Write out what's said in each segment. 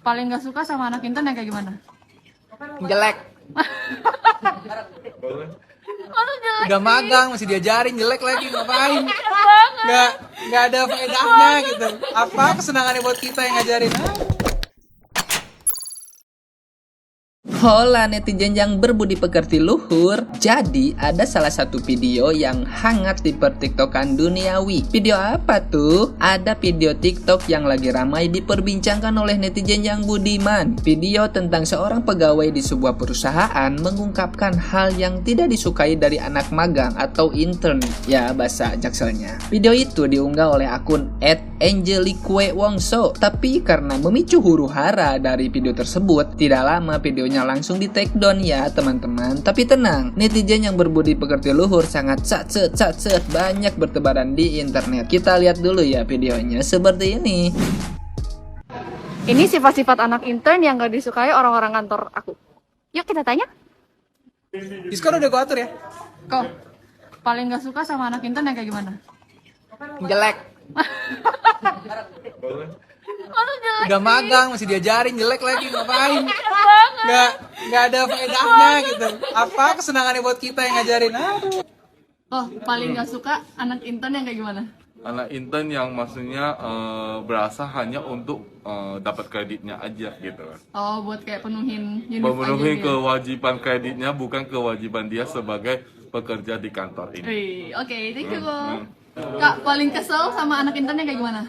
Paling gak suka sama anak Intan yang kayak gimana? Jelek. Masa jelek Udah sih? magang masih diajarin jelek lagi, ngapain? Banget. Nggak ada faedahnya gitu. Apa kesenangannya buat kita yang ngajarin? Hola netizen yang berbudi pekerti luhur. Jadi ada salah satu video yang hangat dipertiktokan duniawi. Video apa tuh? Ada video TikTok yang lagi ramai diperbincangkan oleh netizen yang budiman. Video tentang seorang pegawai di sebuah perusahaan mengungkapkan hal yang tidak disukai dari anak magang atau intern. Ya bahasa jakselnya. Video itu diunggah oleh akun @angelique_wongso. Tapi karena memicu huru-hara dari video tersebut, tidak lama videonya langsung di take down ya teman-teman. Tapi tenang, netizen yang berbudi pekerti luhur sangat cacet banyak bertebaran di internet. Kita lihat dulu ya videonya seperti ini. Ini sifat-sifat anak intern yang gak disukai orang-orang kantor aku. Yuk kita tanya. Diskon udah gue atur ya. Kok paling gak suka sama anak intern yang kayak gimana? Jelek. Masa jelek Udah sih? magang masih diajarin jelek lagi, ngapain? Banget. Nggak ada faedahnya gitu. Apa kesenangannya buat kita yang ngajarin? Oh, paling gak suka anak intern yang kayak gimana? Anak intern yang maksudnya berasa hanya untuk dapat kreditnya aja gitu. Oh, buat kayak penuhin univ Memenuhi aja dia. kewajiban kreditnya bukan kewajiban dia sebagai pekerja di kantor ini. Wih, oke, thank you Kak. Kak, paling kesel sama anak intern yang kayak gimana?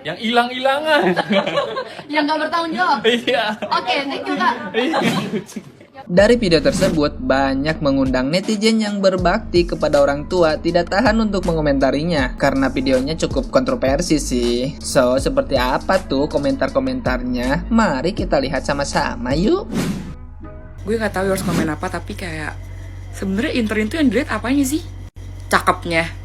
Yang hilang-hilangan. Yang gak bertanggung jawab? Iya. Oke, thank you Kak. Dari video tersebut, banyak mengundang netizen yang berbakti kepada orang tua tidak tahan untuk mengomentarinya karena videonya cukup kontroversi sih. So, seperti apa tuh komentar-komentarnya? Mari kita lihat sama-sama yuk. Gue nggak tahu harus komen apa, tapi kayak sebenarnya intern itu yang dilihat apanya sih? Cakepnya.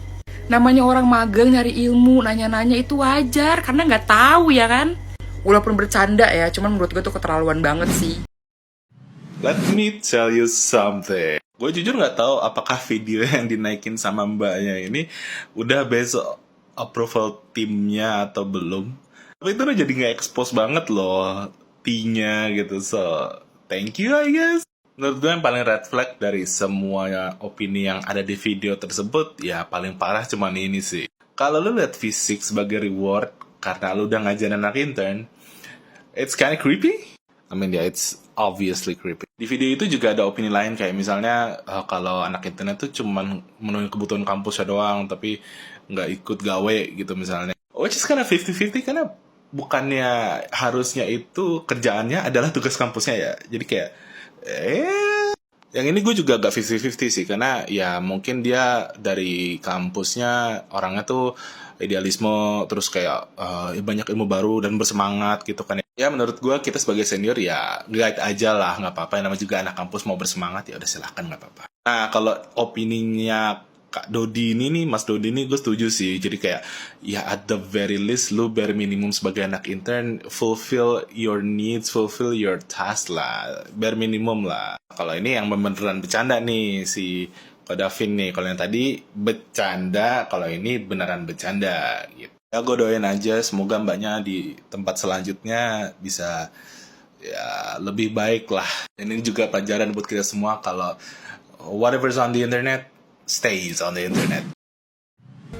Namanya orang magang nyari ilmu, nanya-nanya itu wajar karena nggak tahu ya kan. Walaupun bercanda ya, cuman menurut gue tuh keterlaluan banget sih. Let me tell you something. Gue jujur nggak tahu apakah video yang dinaikin sama mbaknya ini udah based approval timnya atau belum. Tapi itu udah jadi nggak expose banget loh T-nya gitu. So, thank you I guess. Menurut gue yang paling red flag dari semua opini yang ada di video tersebut, ya paling parah cuman ini sih. Kalau lu lihat fisik sebagai reward karena lu udah ngajarin anak intern, it's kinda creepy. I mean, yeah, it's obviously creepy. Di video itu juga ada opini lain kayak misalnya kalau anak internet tuh cuman memenuhi kebutuhan kampusnya doang, tapi nggak ikut gawe gitu misalnya. Which is kind of 50-50 karena bukannya harusnya itu kerjaannya adalah tugas kampusnya ya. Jadi kayak, yang ini gue juga agak 50-50 sih karena ya mungkin dia dari kampusnya orangnya tuh idealisme terus kayak banyak ilmu baru dan bersemangat gitu kan ya. Menurut gue kita sebagai senior ya guide aja lah, nggak apa-apa. Namanya juga anak kampus mau bersemangat ya udah silakan, nggak apa-apa. Nah kalau opininya Kak Dodi ini nih, Mas Dodi ini gue setuju sih. Jadi kayak ya at the very least lu bare minimum sebagai anak intern fulfill your needs, fulfill your task lah, bare minimum lah. Kalau ini yang beneran bercanda nih si Kak Davin nih, kalau yang tadi bercanda, kalau ini beneran bercanda gitu. Ya gue doain aja semoga mbaknya di tempat selanjutnya bisa ya lebih baik lah. Dan ini juga pelajaran buat kita semua kalau whatever's on the internet stays on the internet.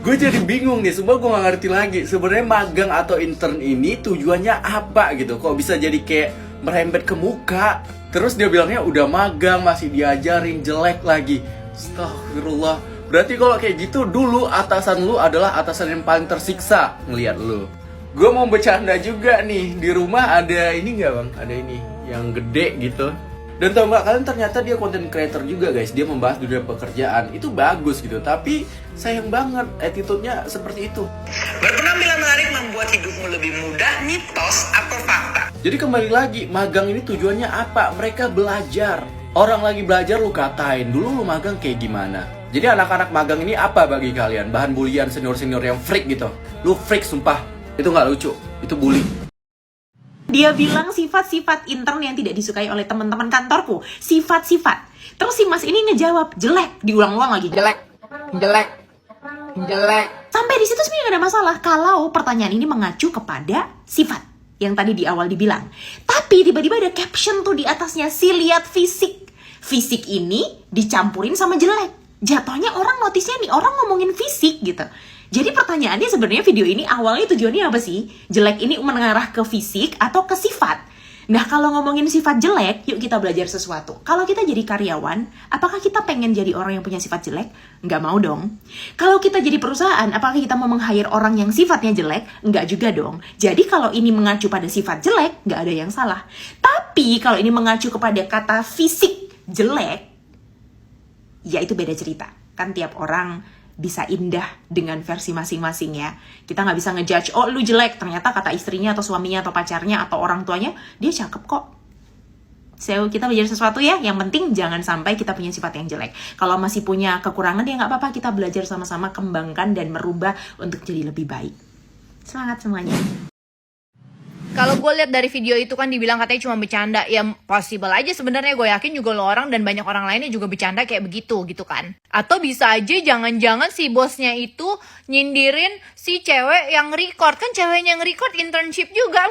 Gue jadi bingung nih, semua gue gak ngerti lagi sebenarnya magang atau intern ini tujuannya apa gitu. Kok bisa jadi kayak merembet ke muka. Terus dia bilangnya udah magang masih diajarin jelek lagi. Astagfirullah. Berarti kalau kayak gitu dulu atasan lu adalah atasan yang paling tersiksa ngelihat lu. Gue mau bercanda juga nih, di rumah ada ini gak bang? Ada ini yang gede gitu. Dan tau gak kalian ternyata dia content creator juga guys. Dia membahas dunia pekerjaan. Itu bagus gitu. Tapi sayang banget attitude-nya seperti itu. Berpenampilan menarik membuat hidupmu lebih mudah, mitos atau fakta? Jadi kembali lagi, magang ini tujuannya apa? Mereka belajar. Orang lagi belajar lu katain. Dulu lu magang kayak gimana? Jadi anak-anak magang ini apa bagi kalian? Bahan bulian senior-senior yang freak gitu. Lu freak sumpah. Itu gak lucu. Itu bully. Dia bilang sifat-sifat intern yang tidak disukai oleh teman-teman kantorku. Sifat-sifat. Terus si mas ini ngejawab, jelek. Diulang-ulang lagi, jelek. Sampai di situ sebenarnya gak ada masalah kalau pertanyaan ini mengacu kepada sifat. yang tadi di awal dibilang. Tapi tiba-tiba ada caption tuh di atasnya, si lihat fisik. Fisik ini dicampurin sama jelek. Jatuhnya orang notisnya nih, orang ngomongin fisik gitu. Jadi pertanyaannya sebenarnya video ini awalnya tujuannya apa sih? Jelek ini mengarah ke fisik atau ke sifat? Nah, kalau ngomongin sifat jelek, yuk kita belajar sesuatu. Kalau kita jadi karyawan, apakah kita pengen jadi orang yang punya sifat jelek? Nggak mau dong. Kalau kita jadi perusahaan, apakah kita mau meng-hire orang yang sifatnya jelek? Nggak juga dong. Jadi kalau ini mengacu pada sifat jelek, nggak ada yang salah. Tapi kalau ini mengacu kepada kata fisik jelek, ya itu beda cerita. Kan tiap orang bisa indah dengan versi masing-masing ya. Kita nggak bisa ngejudge, oh lu jelek, ternyata kata istrinya atau suaminya atau pacarnya atau orang tuanya, dia cakep kok. So, kita belajar sesuatu ya. Yang penting jangan sampai kita punya sifat yang jelek. Kalau masih punya kekurangan ya nggak apa-apa, kita belajar sama-sama, kembangkan dan merubah untuk jadi lebih baik. Semangat semuanya. Kalau gue lihat dari video itu kan dibilang katanya cuma bercanda, ya possible aja sebenarnya. Gue yakin juga lo orang dan banyak orang lainnya juga bercanda kayak begitu gitu kan. Atau bisa aja jangan-jangan si bosnya itu nyindirin si cewek yang record. Kan ceweknya yang record internship juga.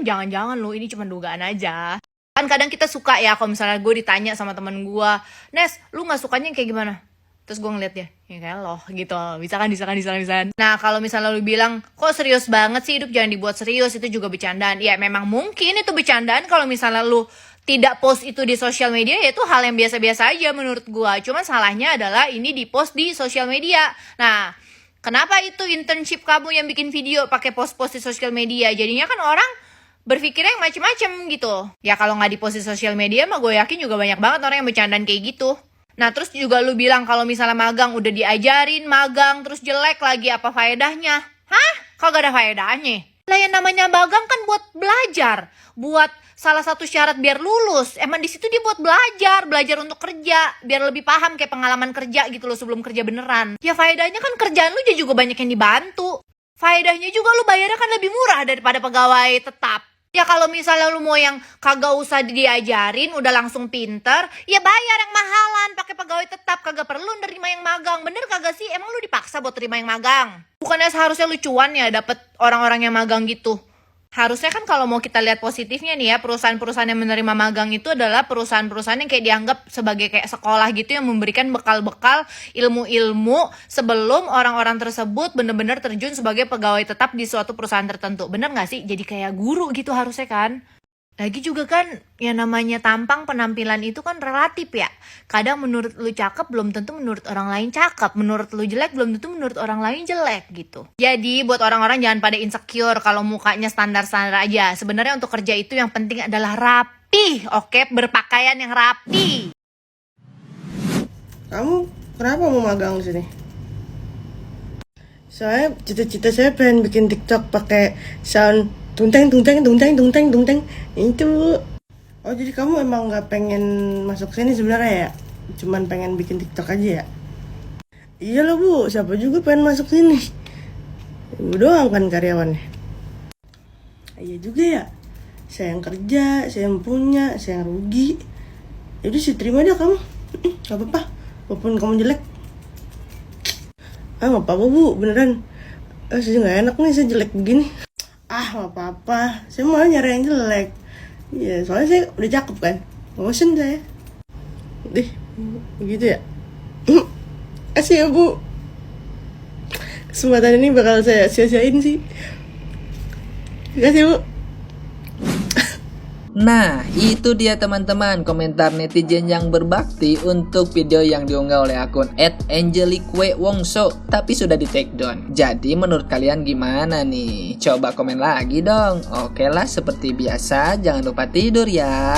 Jangan-jangan lo ini cuma dugaan aja. Kan kadang kita suka ya kalau misalnya gue ditanya sama temen gue, Nes, lu gak sukanya kayak gimana? Terus gue ngeliat dia, ya kayak lo gitu, bisa kan. Nah kalau misalnya lu bilang, kok serius banget sih hidup, jangan dibuat serius, itu juga bercandaan. Ya memang mungkin itu bercandaan kalau misalnya lu tidak post itu di sosial media, ya itu hal yang biasa-biasa aja menurut gue. Cuman salahnya adalah ini di post di sosial media. Nah kenapa itu internship kamu yang bikin video pakai post-post di sosial media? Jadinya kan orang berpikirnya yang macem-macem gitu. Ya kalau nggak di post di sosial media mah gue yakin juga banyak banget orang yang bercandaan kayak gitu. Nah terus juga lu bilang kalau misalnya magang udah diajarin magang terus jelek lagi, apa faedahnya? Hah? Kagak ada faedahnya. Lah yang namanya magang kan buat belajar, buat salah satu syarat biar lulus. Emang di situ dia buat belajar untuk kerja, biar lebih paham kayak pengalaman kerja gitu loh sebelum kerja beneran. Ya faedahnya kan kerjaan lu juga banyak yang dibantu. Faedahnya juga lu bayarnya kan lebih murah daripada pegawai tetap. Ya kalau misalnya lu mau yang kagak usah diajarin, udah langsung pinter, ya bayar yang mahalan, pakai pegawai tetap, kagak perlu nerima yang magang. Bener kagak sih? Emang lu dipaksa buat terima yang magang? Bukannya seharusnya lu cuan ya dapet orang-orang yang magang gitu? Harusnya kan kalau mau kita lihat positifnya nih ya, perusahaan-perusahaan yang menerima magang itu adalah perusahaan-perusahaan yang kayak dianggap sebagai kayak sekolah gitu, yang memberikan bekal-bekal ilmu-ilmu sebelum orang-orang tersebut benar-benar terjun sebagai pegawai tetap di suatu perusahaan tertentu. Bener gak sih? Jadi kayak guru gitu harusnya kan? Lagi juga kan yang namanya tampang, penampilan itu kan relatif ya. Kadang menurut lu cakep belum tentu menurut orang lain cakep. Menurut lu jelek belum tentu menurut orang lain jelek gitu. Jadi buat orang-orang jangan pada insecure kalau mukanya standar-standar aja. Sebenarnya untuk kerja itu yang penting adalah rapi, oke? Berpakaian yang rapi. Kamu kenapa mau magang di sini? Soalnya cita-cita saya pengen bikin TikTok pakai sound tungteng itu. Oh jadi kamu emang nggak pengen masuk sini sebenarnya ya? Cuman pengen bikin TikTok aja ya? Iya loh bu, siapa juga pengen masuk sini. Ibu doang kan karyawannya. Iya juga ya. Saya yang kerja, saya yang punya, saya yang rugi. Yaudah sih terima aja kamu. Gak apa-apa, walaupun kamu jelek. Gak apa-apa bu, beneran. Saya gak enak nih, saya jelek begini. Gak apa-apa, saya mau nyari yang jelek. Iya, soalnya saya udah cakep kan. Bosen saya. Deh, begitu ya. Kasih ya bu. Kesempatan ini bakal saya sia-siain sih. Kasih bu. Nah, itu dia teman-teman komentar netizen yang berbakti untuk video yang diunggah oleh akun @angeliquewongso tapi sudah di take down. Jadi menurut kalian gimana nih? Coba komen lagi dong. Oke lah, seperti biasa jangan lupa tidur ya.